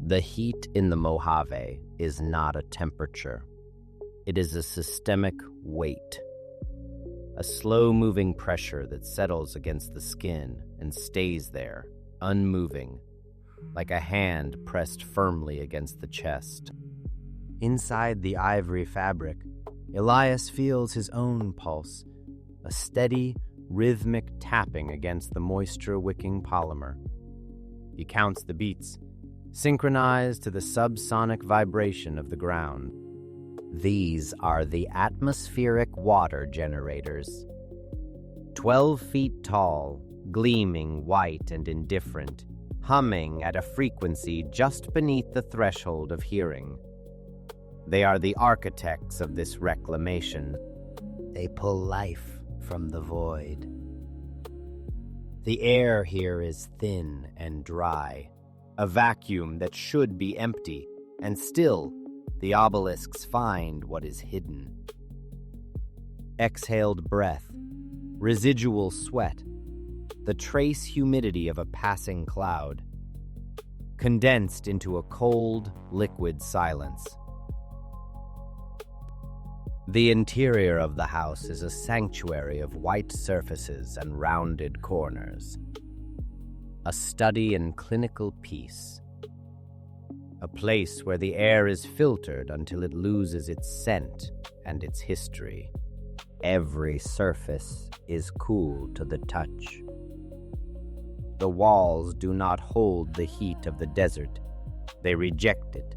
The heat in the Mojave is not a temperature. It is a systemic weight, a slow-moving pressure that settles against the skin and stays there, unmoving, like a hand pressed firmly against the chest. Inside the ivory fabric, Elias feels his own pulse, a steady, rhythmic tapping against the moisture-wicking polymer. He counts the beats, synchronized to the subsonic vibration of the ground. These are the atmospheric water generators. 12 feet tall, gleaming white and indifferent, humming at a frequency just beneath the threshold of hearing. They are the architects of this reclamation. They pull life from the void. The air here is thin and dry, a vacuum that should be empty, and still, the obelisks find what is hidden. Exhaled breath, residual sweat, the trace humidity of a passing cloud, condensed into a cold, liquid silence. The interior of the house is a sanctuary of white surfaces and rounded corners, a study in clinical peace, a place where the air is filtered until it loses its scent and its history. Every surface is cool to the touch. The walls do not hold the heat of the desert. They reject it.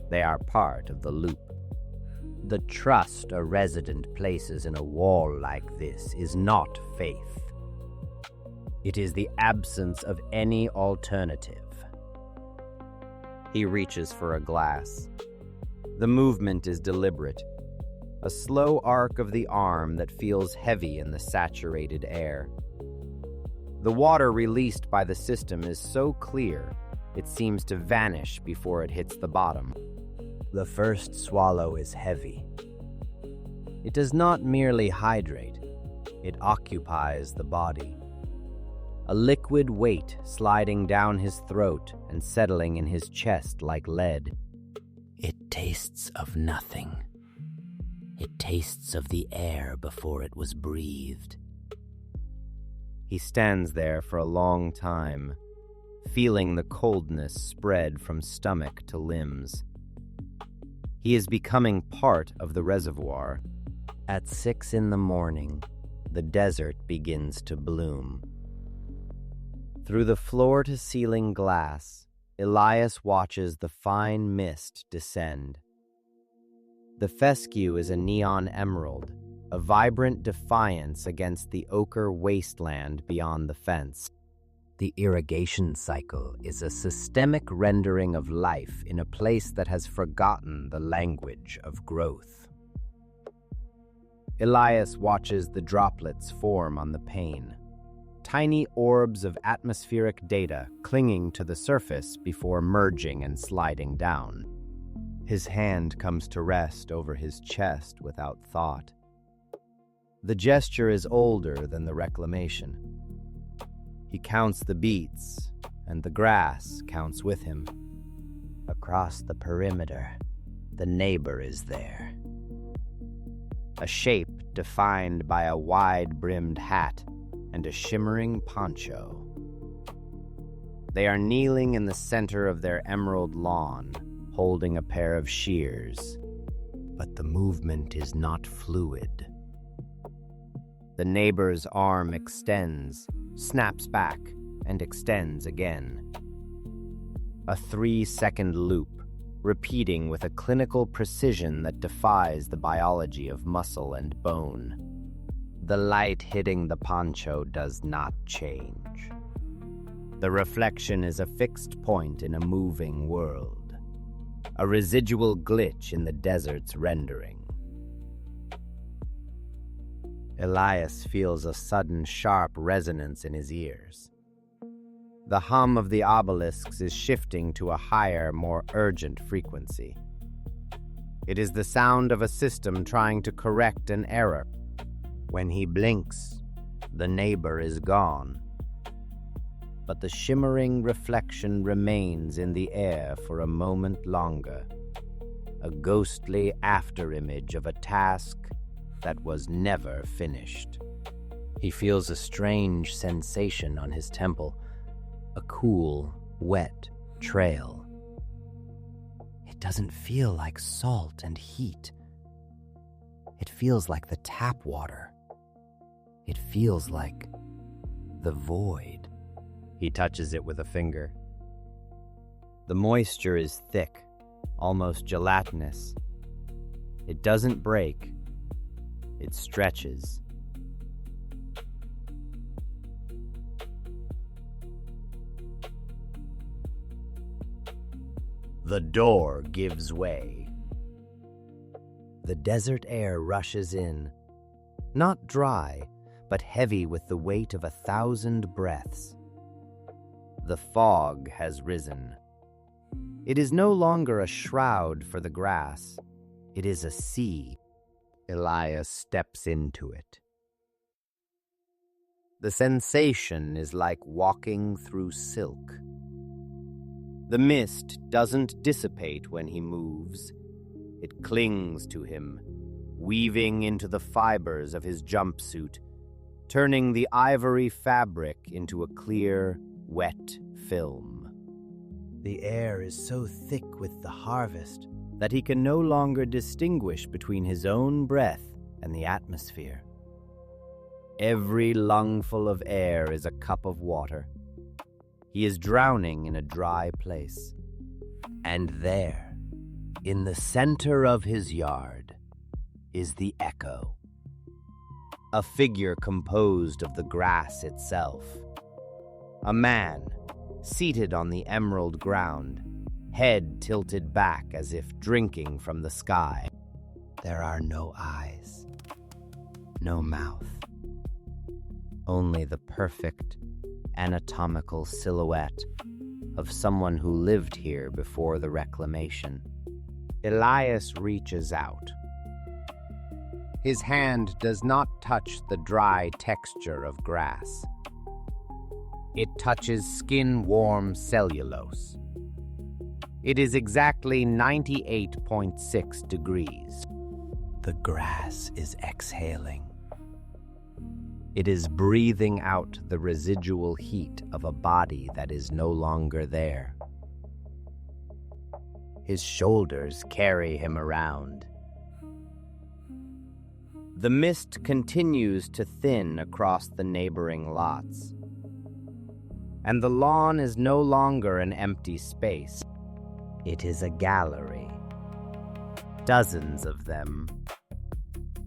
They are part of the loop. The trust a resident places in a wall like this is not faith. It is the absence of any alternative. He reaches for a glass. The movement is deliberate, a slow arc of the arm that feels heavy in the saturated air. The water released by the system is so clear, it seems to vanish before it hits the bottom. The first swallow is heavy. It does not merely hydrate, it occupies the body. A liquid weight sliding down his throat and settling in his chest like lead. It tastes of nothing. It tastes of the air before it was breathed. He stands there for a long time, feeling the coldness spread from stomach to limbs. He is becoming part of the reservoir. At 6 a.m, the desert begins to bloom. Through the floor-to-ceiling glass, Elias watches the fine mist descend. The fescue is a neon emerald, a vibrant defiance against the ochre wasteland beyond the fence. The irrigation cycle is a systemic rendering of life in a place that has forgotten the language of growth. Elias watches the droplets form on the pane, tiny orbs of atmospheric data clinging to the surface before merging and sliding down. His hand comes to rest over his chest without thought. The gesture is older than the reclamation. He counts the beats, and the grass counts with him. Across the perimeter, the neighbor is there. A shape defined by a wide-brimmed hat and a shimmering poncho. They are kneeling in the center of their emerald lawn, holding a pair of shears. But the movement is not fluid. The neighbor's arm extends, snaps back, and extends again. A 3-second loop, repeating with a clinical precision that defies the biology of muscle and bone. The light hitting the poncho does not change. The reflection is a fixed point in a moving world, a residual glitch in the desert's rendering. Elias feels a sudden sharp resonance in his ears. The hum of the obelisks is shifting to a higher, more urgent frequency. It is the sound of a system trying to correct an error. When he blinks, the neighbor is gone. but the shimmering reflection remains in the air for a moment longer, a ghostly afterimage of a task that was never finished. He feels a strange sensation on his temple, a cool, wet trail. It doesn't feel like salt and heat. It feels like the tap water. It feels like the void. He touches it with a finger. The moisture is thick, almost gelatinous. It doesn't break. It stretches. The door gives way. The desert air rushes in, not dry, but heavy with the weight of 1,000 breaths. The fog has risen. It is no longer a shroud for the grass. It is a sea. Elias steps into it. The sensation is like walking through silk. The mist doesn't dissipate when he moves. It clings to him, weaving into the fibers of his jumpsuit, turning the ivory fabric into a clear, wet film. The air is so thick with the harvest that he can no longer distinguish between his own breath and the atmosphere. Every lungful of air is a cup of water. He is drowning in a dry place. And there, in the center of his yard, is the echo. A figure composed of the grass itself. A man, seated on the emerald ground, head tilted back as if drinking from the sky. There are no eyes, no mouth, only the perfect anatomical silhouette of someone who lived here before the reclamation. Elias reaches out. His hand does not touch the dry texture of grass. It touches skin-warm cellulose. It is exactly 98.6 degrees. The grass is exhaling. It is breathing out the residual heat of a body that is no longer there. His shoulders carry him around. The mist continues to thin across the neighboring lots. And the lawn is no longer an empty space. It is a gallery. Dozens of them.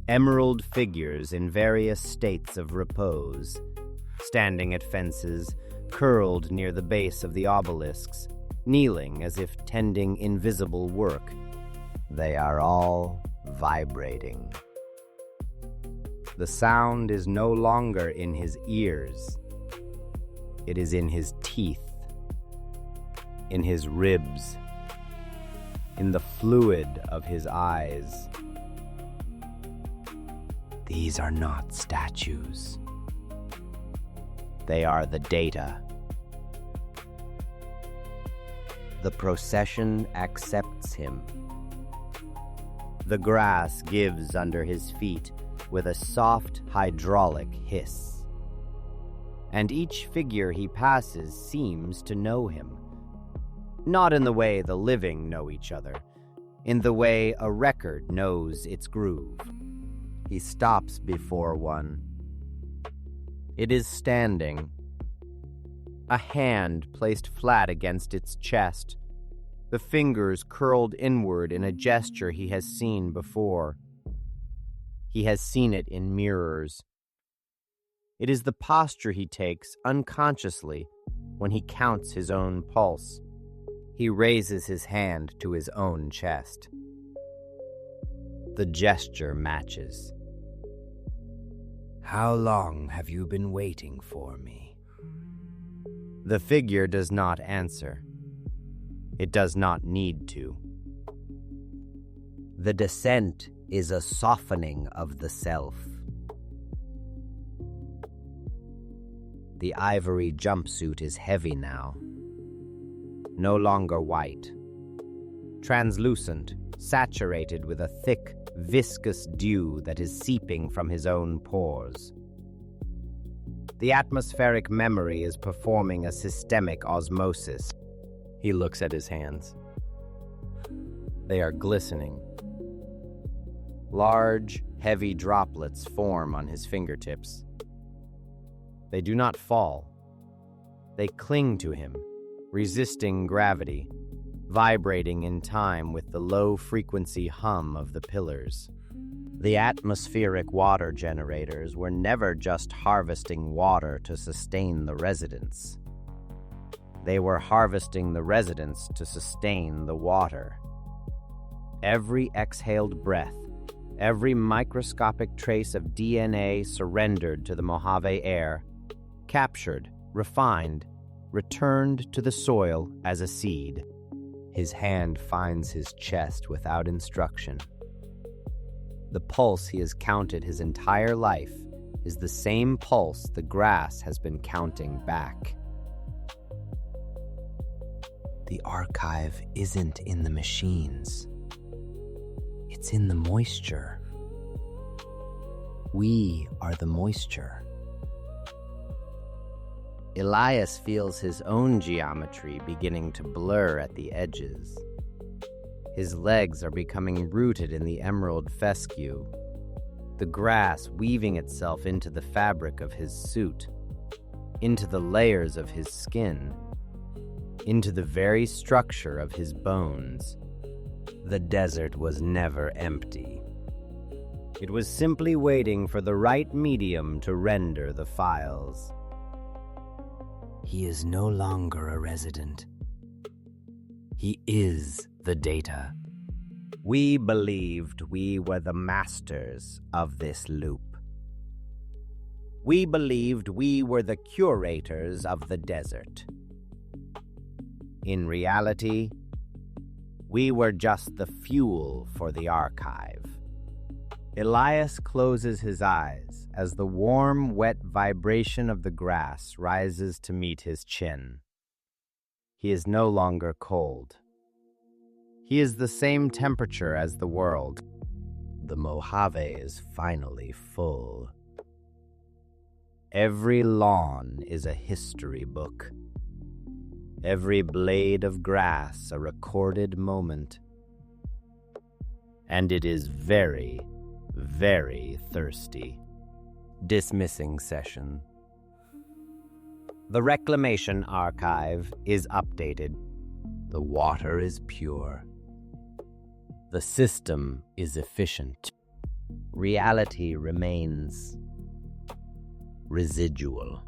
Emerald figures in various states of repose, standing at fences, curled near the base of the obelisks, kneeling as if tending invisible work. They are all vibrating. The sound is no longer in his ears. It is in his teeth, in his ribs, in the fluid of his eyes. These are not statues. They are the data. The procession accepts him. The grass gives under his feet with a soft hydraulic hiss. And each figure he passes seems to know him. Not in the way the living know each other, in the way a record knows its groove. He stops before one. It is standing. A hand placed flat against its chest, the fingers curled inward in a gesture he has seen before. He has seen it in mirrors. It is the posture he takes unconsciously when he counts his own pulse. He raises his hand to his own chest. The gesture matches. How long have you been waiting for me? The figure does not answer. It does not need to. The descent is a softening of the self. The ivory jumpsuit is heavy now, no longer white. Translucent, saturated with a thick, viscous dew that is seeping from his own pores. The atmospheric memory is performing a systemic osmosis. He looks at his hands. They are glistening. Large, heavy droplets form on his fingertips. They do not fall. They cling to him, resisting gravity, vibrating in time with the low-frequency hum of the pillars. The atmospheric water generators were never just harvesting water to sustain the residents. They were harvesting the residents to sustain the water. Every exhaled breath, every microscopic trace of DNA surrendered to the Mojave air, captured, refined, returned to the soil as a seed. His hand finds his chest without instruction. The pulse he has counted his entire life is the same pulse the grass has been counting back. The archive isn't in the machines. It's in the moisture. We are the moisture. Elias feels his own geometry beginning to blur at the edges. His legs are becoming rooted in the emerald fescue, the grass weaving itself into the fabric of his suit, into the layers of his skin, into the very structure of his bones. The desert was never empty. It was simply waiting for the right medium to render the files. He is no longer a resident. He is the data. We believed we were the masters of this loop. We believed we were the curators of the desert. In reality, we were just the fuel for the archive. Elias closes his eyes as the warm, wet vibration of the grass rises to meet his chin. He is no longer cold. He is the same temperature as the world. The Mojave is finally full. Every lawn is a history book. Every blade of grass a recorded moment. And it is very, very thirsty. Dismissing session. The Reclamation archive is updated. The water is pure. The system is efficient. Reality remains residual.